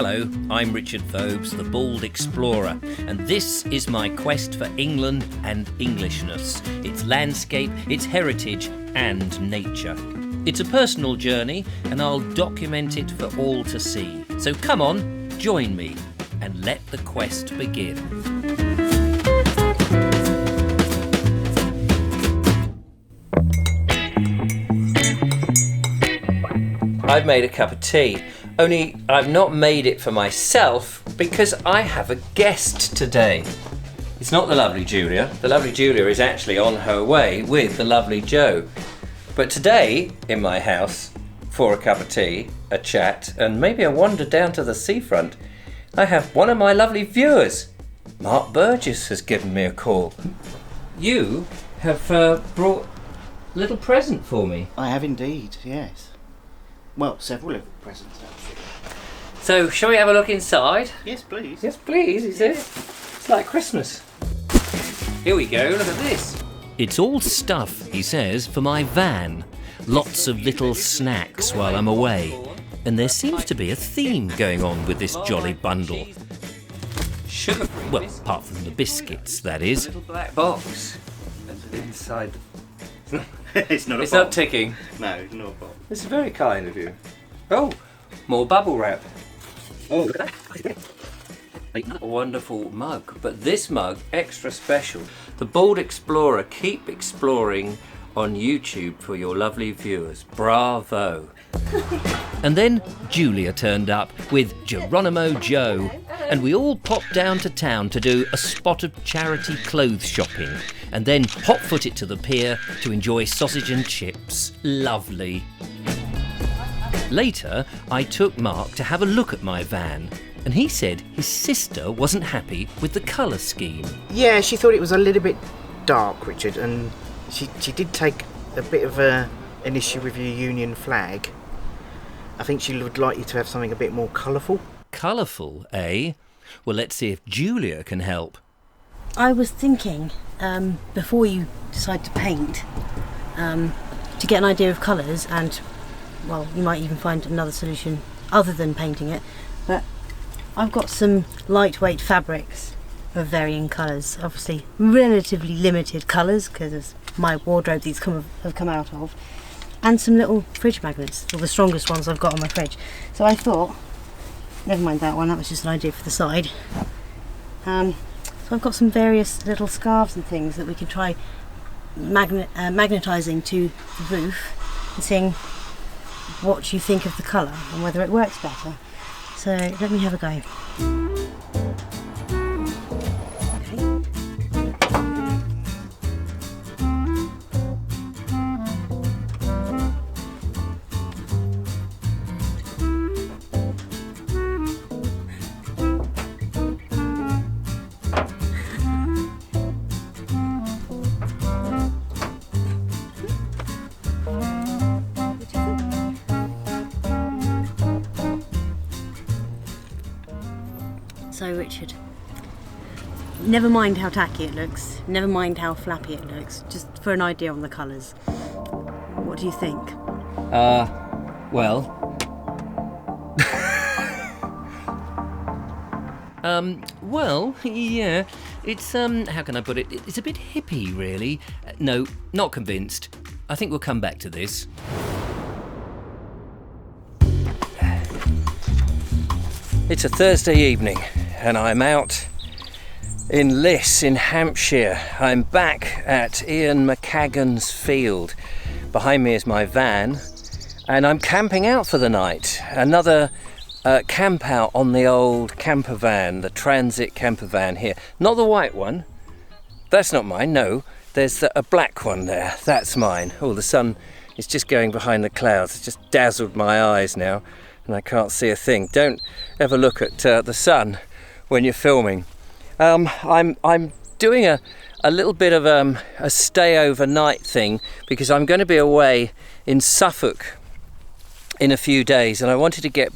Hello, I'm Richard Vobes, the Bald Explorer, and this is my quest for England and Englishness, its landscape, its heritage and nature. It's a personal journey and I'll document it for all to see. So come on, join me and let the quest begin. I've made a cup of tea, only I've not made it for myself because I have a guest today. It's not the lovely Julia. The lovely Julia is actually on her way with the lovely Joe. But today, in my house, for a cup of tea, a chat, and maybe a wander down to the seafront, I have one of my lovely viewers. Mark Burgess has given me a call. You have brought a little present for me. I have indeed, yes. Well, several little presents, actually. So, shall we have a look inside? Yes, please. Yes, please, he said. It's like Christmas. Here we go, look at this. It's all stuff, he says, for my van. Lots of little snacks while I'm away. And there seems to be a theme going on with this jolly bundle. Sugar-free. Well, apart from the biscuits, that is. Little black box. And inside the... It's not a It's box. not ticking. No, it's not a box. This is very kind of you. Oh, more bubble wrap. Oh, A wonderful mug, but this mug, extra special. The Bald Explorer, keep exploring on YouTube for your lovely viewers. Bravo. And then Julia turned up with Geronimo Joe, and we all popped down to town to do a spot of charity clothes shopping, and then hot-foot it to the pier to enjoy sausage and chips. Lovely. Later, I took Mark to have a look at my van, and he said his sister wasn't happy with the colour scheme. yeah, she thought it was a little bit dark, Richard, and she did take a bit of an issue with your Union flag. I think she would like you to have something a bit more colourful. Colourful, eh? Well, let's see if Julia can help. I was thinking, before you decide to paint, to get an idea of colours, and, well, you might even find another solution other than painting it, but I've got some lightweight fabrics of varying colours, obviously relatively limited colours because of my wardrobe these have come out of, and some little fridge magnets, or the strongest ones I've got on my fridge. So I thought, never mind that one, that was just an idea for the side. So I've got some various little scarves and things that we can try magnetising to the roof and seeing what you think of the colour and whether it works better. So let me have a go. So Richard, never mind how tacky it looks, never mind how flappy it looks, just for an idea on the colours. What do you think? Well... well, yeah, it's, how can I put it? It's a bit hippie, really. No, not convinced. I think we'll come back to this. It's a Thursday evening, and I'm out in Liss in Hampshire. I'm back at Ian McCagan's field. Behind me is my van, and I'm camping out for the night. Another camp out on the old camper van, the transit camper van here. Not the white one. That's not mine, no. There's a black one there. That's mine. Oh, the sun is just going behind the clouds. It's just dazzled my eyes now, and I can't see a thing. Don't ever look at the sun when you're filming. I'm doing a little bit of a stay overnight thing because I'm going to be away in Suffolk in a few days, and I wanted to get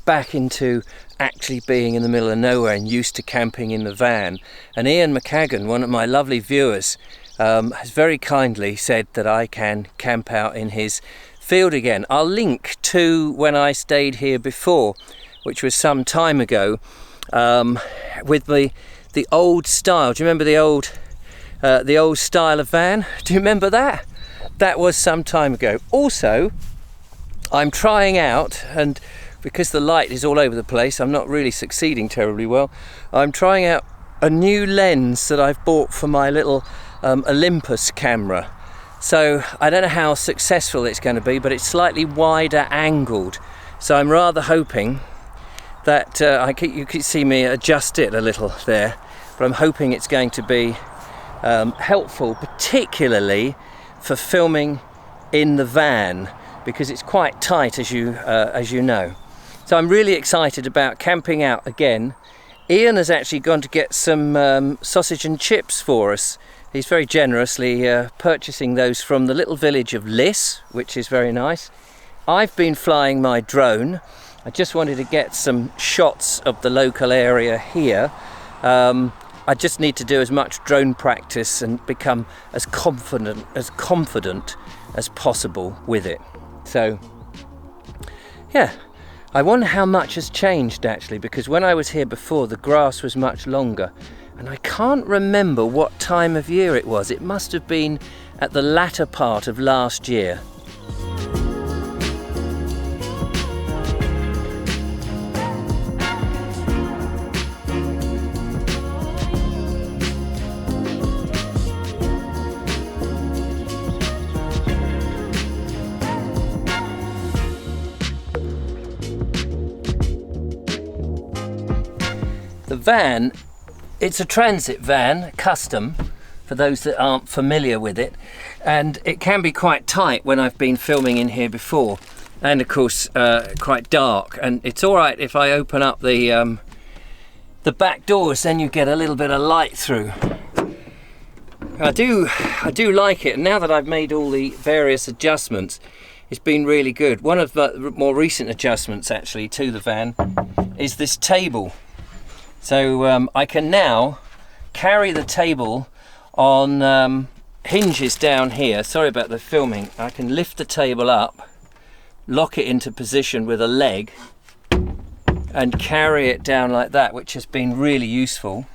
back into actually being in the middle of nowhere and used to camping in the van. And Ian McCagan, one of my lovely viewers, has very kindly said that I can camp out in his field again. I'll link to when I stayed here before, which was some time ago, with the old style. Do you remember the old style of van? Do you remember that? That was some time ago. Also, I'm trying out, and because the light is all over the place, I'm not really succeeding terribly well. I'm trying out a new lens that I've bought for my little Olympus camera. So I don't know how successful it's going to be, but it's slightly wider angled. So I'm rather hoping that you can see me adjust it a little there, but I'm hoping it's going to be helpful, particularly for filming in the van, because it's quite tight, as you know. So I'm really excited about camping out again. Ian has actually gone to get some sausage and chips for us. He's very generously purchasing those from the little village of Liss, which is very nice. I've been flying my drone. I just wanted to get some shots of the local area here. I just need to do as much drone practice and become as confident as possible with it. So, yeah. I wonder how much has changed actually, because when I was here before the grass was much longer, and I can't remember what time of year it was. It must have been at the latter part of last year. The van, it's a transit van, custom, for those that aren't familiar with it, and it can be quite tight when I've been filming in here before, and of course quite dark. And it's all right if I open up the back doors, then you get a little bit of light through. I do like it, and now that I've made all the various adjustments, it's been really good. One of the more recent adjustments actually to the van is this table. So I can now carry the table on hinges down here. Sorry about the filming. I can lift the table up, lock it into position with a leg, and carry it down like that, which has been really useful.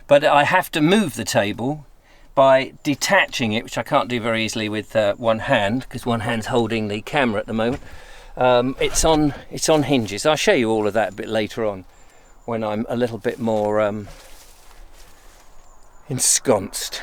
But I have to move the table by detaching it, which I can't do very easily with one hand, because one hand's holding the camera at the moment. It's on hinges. I'll show you all of that a bit later on, when I'm a little bit more ensconced.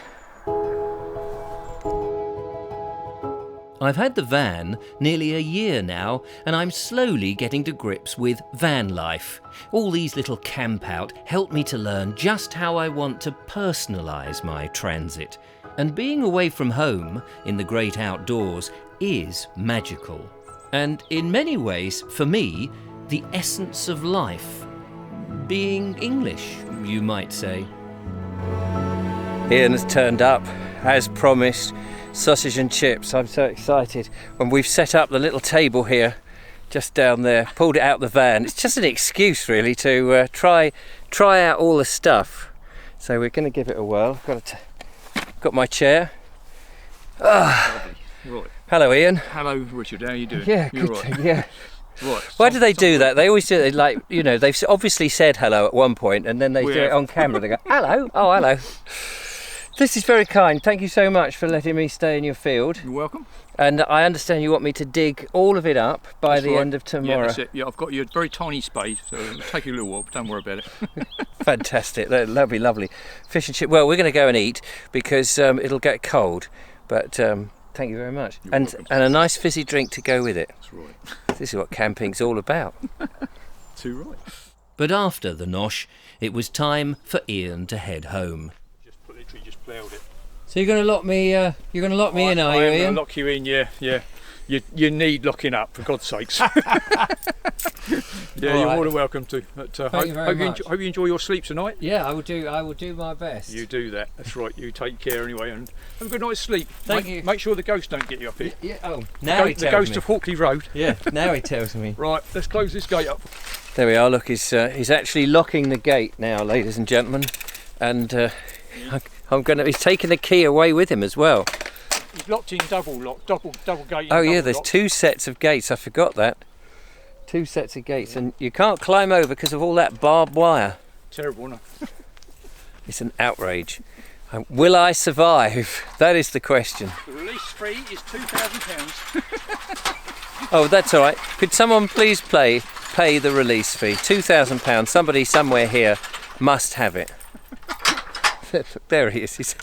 I've had the van nearly a year now, and I'm slowly getting to grips with van life. All these little camp out help me to learn just how I want to personalise my transit. And being away from home in the great outdoors is magical. And in many ways, for me, the essence of life. Being English, you might say. Ian has turned up, as promised, sausage and chips. I'm so excited. And we've set up the little table here, just down there, pulled it out the van. It's just an excuse really to try out all the stuff. So we're going to give it a whirl. Got my chair. Right. Hello Ian. Hello Richard, how are you doing? Yeah, You're good. right. Yeah. Right. Why do they do that? They always do it, like, you know, they've obviously said hello at one point and then they do it on camera. They go, hello, oh hello. This is very kind. Thank you so much for letting me stay in your field. You're welcome. And I understand you want me to dig all of it up by the end of tomorrow. Yeah, that's it. Yeah, I've got you a very tiny spade, so it'll take you a little while, but don't worry about it. Fantastic. Lovely, lovely. Fish and chip. Well, we're going to go and eat because it'll get cold. But thank you very much. And a nice fizzy drink to go with it. That's right. This is what camping's all about. Too right. But after the nosh, it was time for Ian to head home. Literally just ploughed it. So you're going to lock me? You're going to lock me in, are you, Ian? I'm going to lock you in. Yeah. You need locking up, for God's sakes. Yeah, you're more than welcome to. But, Thank you very much. Hope you enjoy your sleep tonight. Yeah, I will do my best. You do that. That's right. You take care anyway, and have a good night's sleep. Thank you. Make sure the ghosts don't get you up here. Yeah. Oh, now he tells me. The ghost of Hawkley Road. Yeah. Now he tells me. Right. Let's close this gate up. There we are. Look, he's actually locking the gate now, ladies and gentlemen, and he's taking the key away with him as well. He's locked in double gate. Oh yeah, there's two sets of gates. I forgot that. 2 sets of gates, and you can't climb over because of all that barbed wire. Terrible, isn't it? It's an outrage. Will I survive? That is the question. The release fee is £2,000. Oh, that's all right. Could someone please pay the release fee? £2,000. Somebody somewhere here must have it. There he is. He's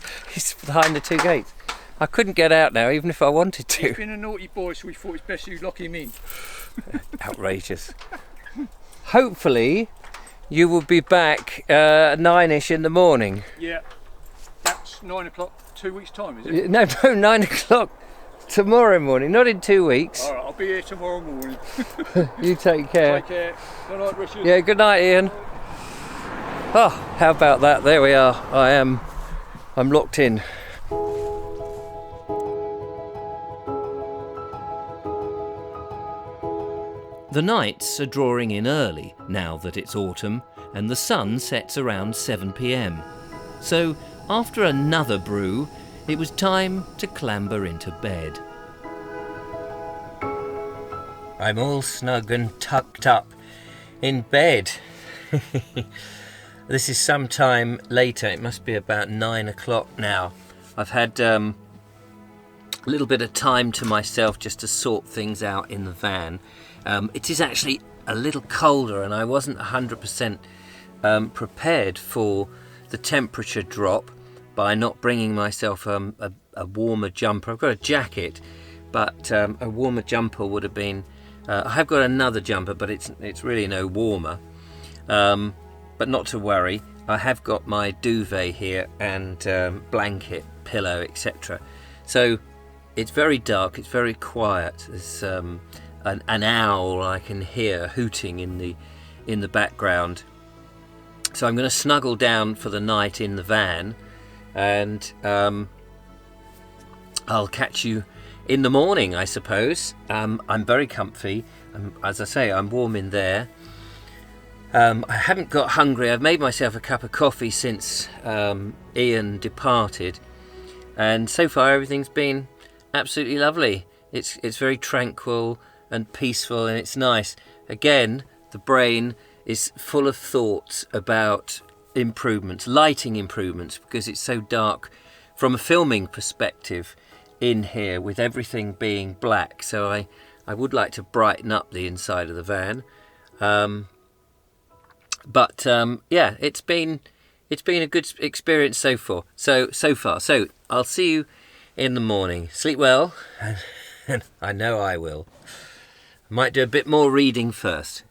behind the 2 gates. I couldn't get out now, even if I wanted to. He's been a naughty boy, so we thought it's best you lock him in. Outrageous. Hopefully, you will be back 9ish in the morning. Yeah, that's 9 o'clock, 2 weeks' time, is it? No, 9 o'clock tomorrow morning, not in 2 weeks. All right, I'll be here tomorrow morning. You take care. Take care. Good night, Richard. Yeah, good night, Ian. Oh, how about that? There we are. I'm locked in. The nights are drawing in early now that it's autumn, and the sun sets around 7 p.m. So, after another brew, it was time to clamber into bed. I'm all snug and tucked up in bed. This is some time later. It must be about 9 o'clock now. I've had a little bit of time to myself just to sort things out in the van. It is actually a little colder, and I wasn't 100% prepared for the temperature drop by not bringing myself a warmer jumper. I've got a jacket, but a warmer jumper would have been... I have got another jumper, but it's really no warmer. But not to worry, I have got my duvet here and blanket, pillow, etc. So it's very dark, it's very quiet. There's an owl I can hear hooting in the background. So I'm going to snuggle down for the night in the van, and I'll catch you in the morning, I suppose. I'm very comfy. As I say, I'm warm in there. I haven't got hungry. I've made myself a cup of coffee since Ian departed, and so far everything's been absolutely lovely. It's very tranquil and peaceful, and it's nice. Again, the brain is full of thoughts about improvements, lighting improvements, because it's so dark from a filming perspective in here with everything being black. So I would like to brighten up the inside of the van. But yeah, it's been a good experience so far. So I'll see you in the morning. Sleep well, and I know I will. I might do a bit more reading first.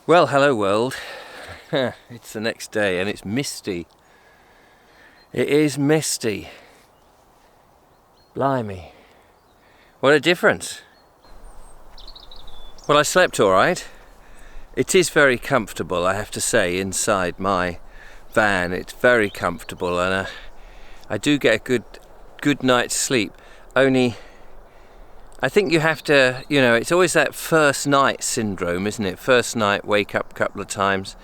Well, hello world. It's the next day and it's misty. It is misty. Blimey. What a difference. Well, I slept all right. It is very comfortable, I have to say, inside my van. It's very comfortable, and I do get a good night's sleep. Only I think you have to, it's always that first night syndrome, isn't it? First night, wake up a couple of times,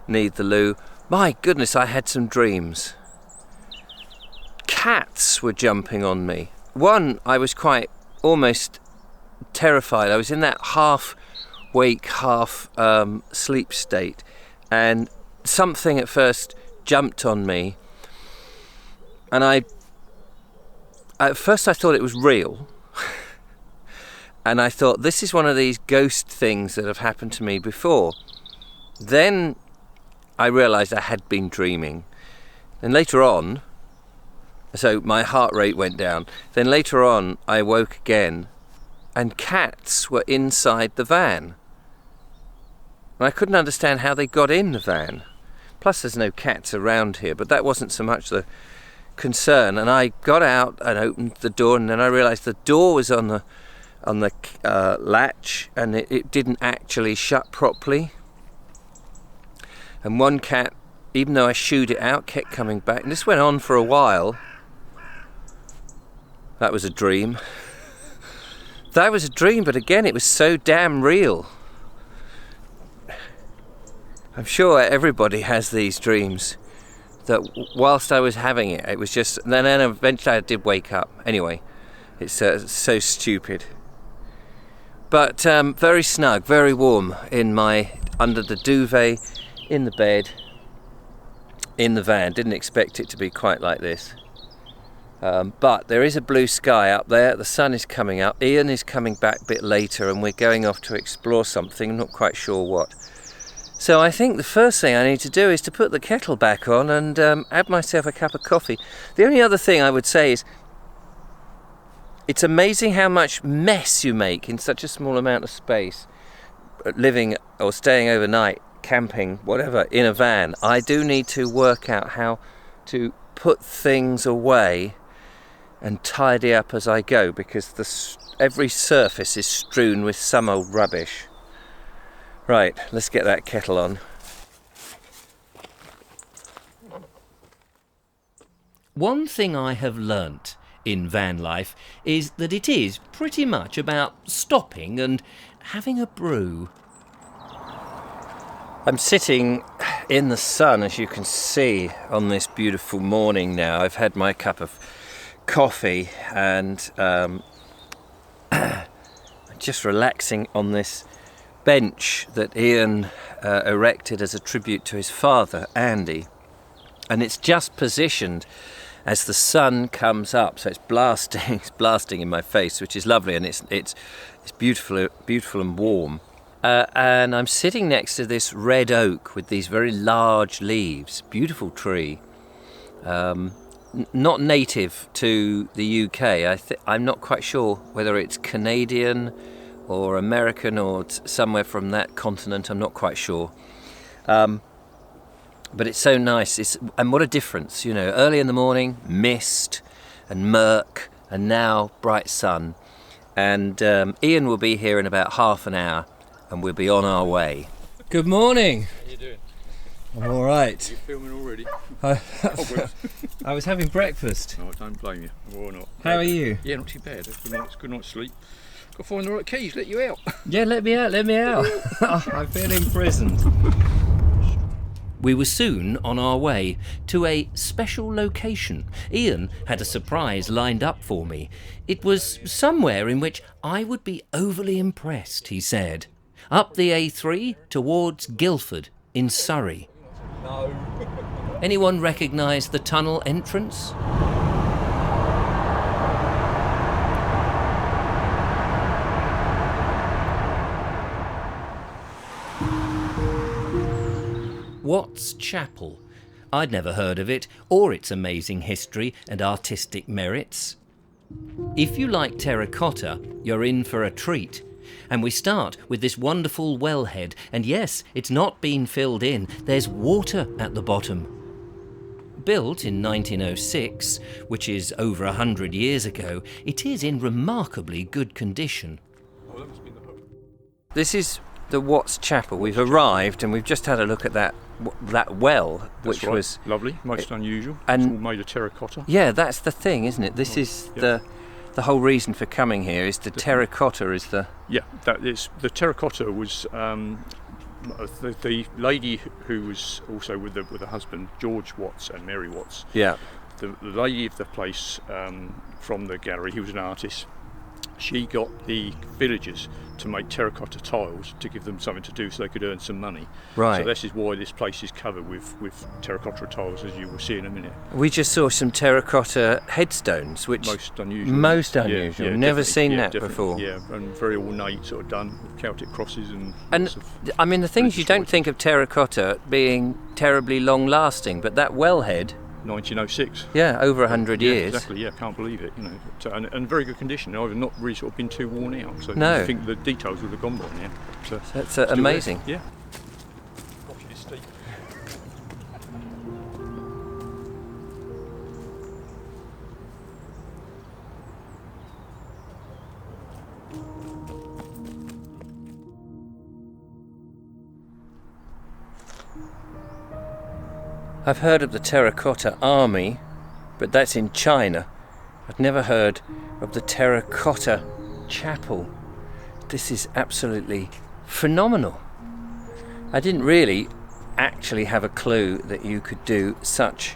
need the loo. My goodness, I had some dreams. Cats were jumping on me. One, I was quite almost terrified. I was in that half wake, half sleep state, and something at first jumped on me, and at first I thought it was real. And I thought, this is one of these ghost things that have happened to me before. Then I realised I had been dreaming. And later on, so my heart rate went down. Then later on, I woke again, and cats were inside the van. And I couldn't understand how they got in the van. Plus there's no cats around here, but that wasn't so much the concern. And I got out and opened the door, and then I realised the door was on the latch, and it didn't actually shut properly, and one cat even though I shooed it out, kept coming back. And this went on for a while. That was a dream. That was a dream, but again, it was so damn real. I'm sure everybody has these dreams. That whilst I was having it, it was just... And then eventually I did wake up. Anyway, it's so stupid. But very snug, very warm under the duvet, in the bed, in the van. Didn't expect it to be quite like this. But there is a blue sky up there. The sun is coming up. Ian is coming back a bit later, and we're going off to explore something. I'm not quite sure what. So I think the first thing I need to do is to put the kettle back on and add myself a cup of coffee. The only other thing I would say is it's amazing how much mess you make in such a small amount of space, living or staying overnight, camping, whatever, in a van. I do need to work out how to put things away and tidy up as I go, because every surface is strewn with some old rubbish. Right, let's get that kettle on. One thing I have learnt in van life is that it is pretty much about stopping and having a brew. I'm sitting in the sun, as you can see, on this beautiful morning now. I've had my cup of coffee and just relaxing on this bench that Ian erected as a tribute to his father, Andy. And it's just positioned as the sun comes up, so it's blasting in my face, which is lovely, and it's beautiful and warm. And I'm sitting next to this red oak with these very large leaves. Beautiful tree. Not native to the UK. I'm not quite sure whether it's Canadian or American or somewhere from that continent. I'm not quite sure. But it's so nice. And what a difference, you know. Early in the morning, mist and murk, and now bright sun. And Ian will be here in about half an hour, and we'll be on our way. Good morning. How you doing? I'm all right. You filming already? I was having breakfast. No, I don't blame you. Or not. How are you? Yeah, not too bad. Good night's sleep. Got to find the right keys, let you out. Yeah, let me out. I feel imprisoned. We were soon on our way to a special location. Ian had a surprise lined up for me. It was somewhere in which I would be overly impressed, he said. Up the A3 towards Guildford in Surrey. No. Anyone recognise the tunnel entrance? Watts Chapel. I'd never heard of it or its amazing history and artistic merits. If you like terracotta, you're in for a treat. And we start with this wonderful wellhead, and yes, it's not been filled in. There's water at the bottom. Built in 1906, which is over 100 years ago, it is in remarkably good condition. Oh, that must be the hook. This is the Watts Chapel. We've arrived and we've just had a look at that well, which was lovely, most unusual. and it's all made of terracotta. Yeah, that's the thing, isn't it? This is the whole reason for coming here. Is the terracotta is the that is the terracotta was the lady who was also with her husband, George Watts and Mary Watts. Yeah. The lady of the place from the gallery, he was an artist. She got the villagers to make terracotta tiles to give them something to do so they could earn some money. Right. So this is why this place is covered with terracotta tiles, as you will see in a minute. We just saw some terracotta headstones, which Most unusual. Never definitely. seen that Definitely. before. Yeah, and very ornate, sort of done with Celtic crosses and lots of I mean, the thing is, you don't religious think of terracotta being terribly long-lasting, but that wellhead, 1906. over 100 Yeah, years. exactly. Yeah, can't believe it. You know, and very good condition. I've not really sort of been too worn out. So No. I think the details would have gone by now. So That's still there. amazing. Yeah. Gosh, it is steep. I've heard of the Terracotta Army, but that's in China. I've never heard of the Terracotta Chapel. This is absolutely phenomenal. I didn't really actually have a clue that you could do such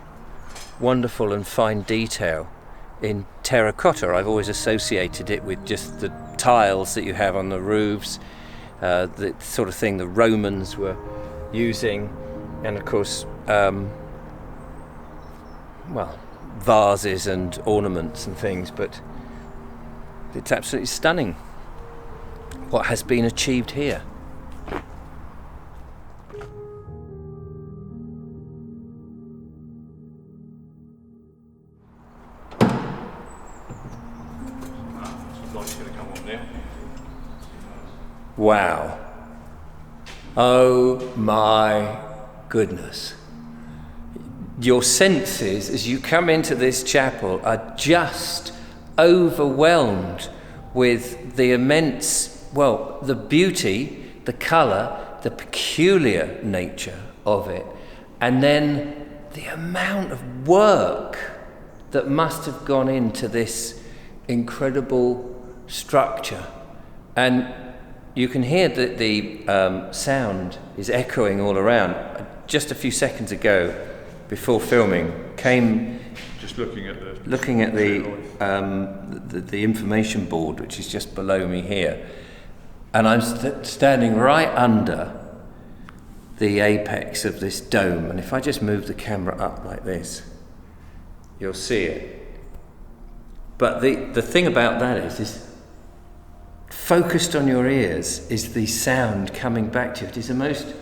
wonderful and fine detail in terracotta. I've always associated it with just the tiles that you have on the roofs, the sort of thing the Romans were using, and of course, vases and ornaments and things, but it's absolutely stunning what has been achieved here. Wow. Oh my goodness. Your senses as you come into this chapel are just overwhelmed with the immense, the beauty, the colour, the peculiar nature of it, and then the amount of work that must have gone into this incredible structure. And you can hear that the sound is echoing all around. Just a few seconds ago, before filming, came just looking at the information board, which is just below me here, and I'm standing right under the apex of this dome. And if I just move the camera up like this, you'll see it. But the thing about that is focused on your ears is the sound coming back to you. It is the most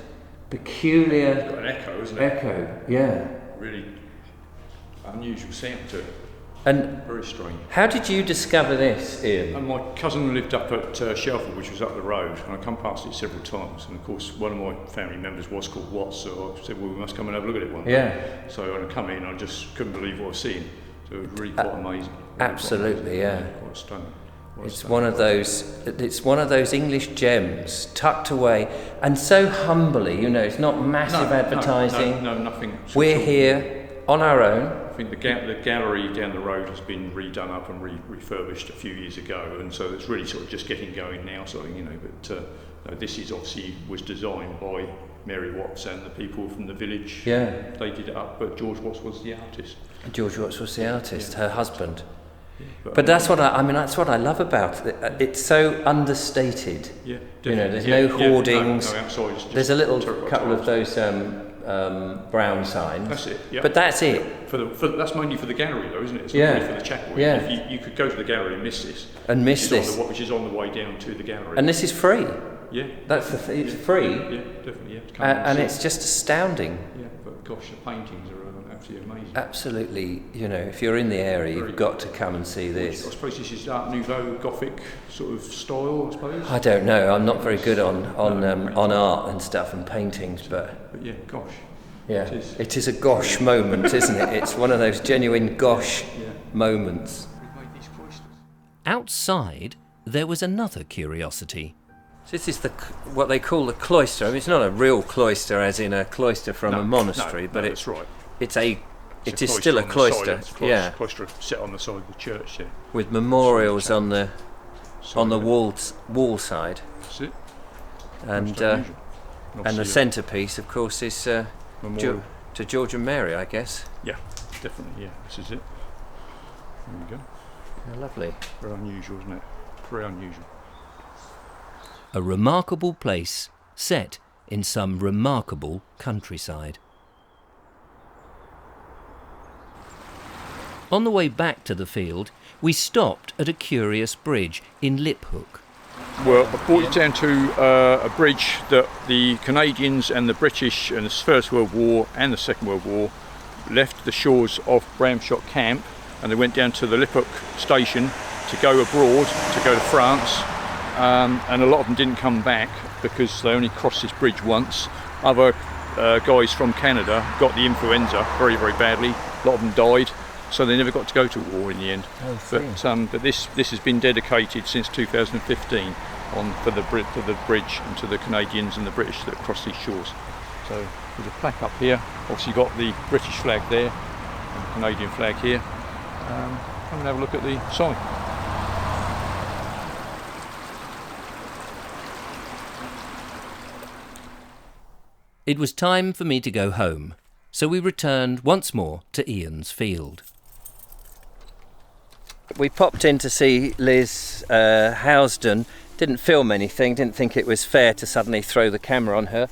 peculiar... It's got an echo, isn't it? Echo, yeah. Really unusual sound to it. And very strange. How did you discover this, Ian? And my cousin lived up at Shelford, which was up the road, and I come past it several times. And of course, one of my family members was called Watts, so I said, well, we must come and have a look at it one day. Yeah. So when I come in, I just couldn't believe what I was seeing. So it was really quite amazing. Absolutely, yeah. Quite stunning. It's one of those English gems tucked away, and so humbly, it's not massive advertising. No, nothing. We're here on our own. I think the gallery down the road has been redone up and refurbished a few years ago, and so it's really sort of just getting going now, but this is obviously was designed by Mary Watts and the people from the village. Yeah. They did it up, but George Watts was the artist. George Watts was the artist, her husband. But that's what that's what I love about it. It's so understated. Yeah, there's no hoardings. No outside, there's a little couple of those brown signs. That's it. Yeah. But that's it. That's mainly for the gallery, though, isn't it? It's not really for the chapel. Yeah. If you could go to the gallery and miss this. Which is on the way down to the gallery. And this is free. Yeah. That's it's free. Yeah, definitely. Yeah. And it's just astounding. Yeah, but gosh, the paintings are absolutely amazing. Absolutely, if you're in the area, you've got to come and see this. I suppose this is Art Nouveau Gothic sort of style, I suppose. I don't know. I'm not very good on art and stuff and paintings, but yeah, gosh. Yeah, it is a gosh moment, isn't it? It's one of those genuine gosh moments. Outside, there was another curiosity. So this is what they call the cloister. I mean, it's not a real cloister, as in a cloister from a monastery, but that's right. It is still a cloister. Cloister set on the side of the church, yeah. With memorials on the wall side. That's it. And the centrepiece, of course, is to George and Mary, I guess. Yeah, definitely. Yeah, this is it. There we go. Yeah, lovely. Very unusual, isn't it? Very unusual. A remarkable place set in some remarkable countryside. On the way back to the field, we stopped at a curious bridge in Liphook. Well, I brought you down to a bridge that the Canadians and the British in the First World War and the Second World War left the shores of Bramshot Camp, and they went down to the Liphook station to go abroad, to go to France, and a lot of them didn't come back because they only crossed this bridge once. Other guys from Canada got the influenza very, very badly. A lot of them died. So they never got to go to war in the end. But this has been dedicated since 2015 for the bridge and to the Canadians and the British that cross these shores. So there's a plaque up here. Obviously you've got the British flag there and the Canadian flag here. Come and have a look at the sign. It was time for me to go home, so we returned once more to Ian's field. We popped in to see Liz Housden. Didn't film anything, didn't think it was fair to suddenly throw the camera on her.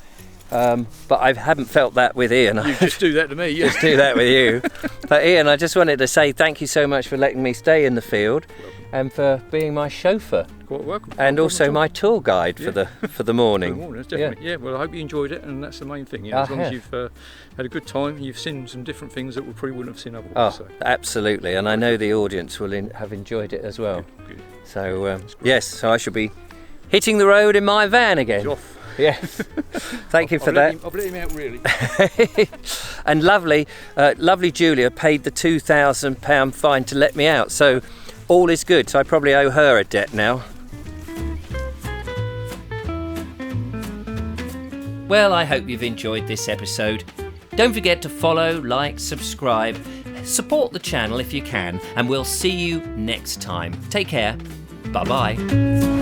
But I haven't felt that with Ian. You just do that to me. Yeah. Just do that with you. But Ian, I just wanted to say thank you so much for letting me stay in the field and for being my chauffeur. Quite welcome. And also my tour guide for the morning. For the morning, that's definitely. Yeah. Well, I hope you enjoyed it, and that's the main thing. As long as you've had a good time, you've seen some different things that we probably wouldn't have seen otherwise. Oh, absolutely. And I know the audience will have enjoyed it as well. Good. So yes, so I shall be hitting the road in my van again. He's off. Yes. Thank you for that. I've let him out really. And lovely Julia paid the £2,000 fine to let me out. So all is good. So I probably owe her a debt now. Well, I hope you've enjoyed this episode. Don't forget to follow, like, subscribe, support the channel if you can, and we'll see you next time. Take care. Bye-bye.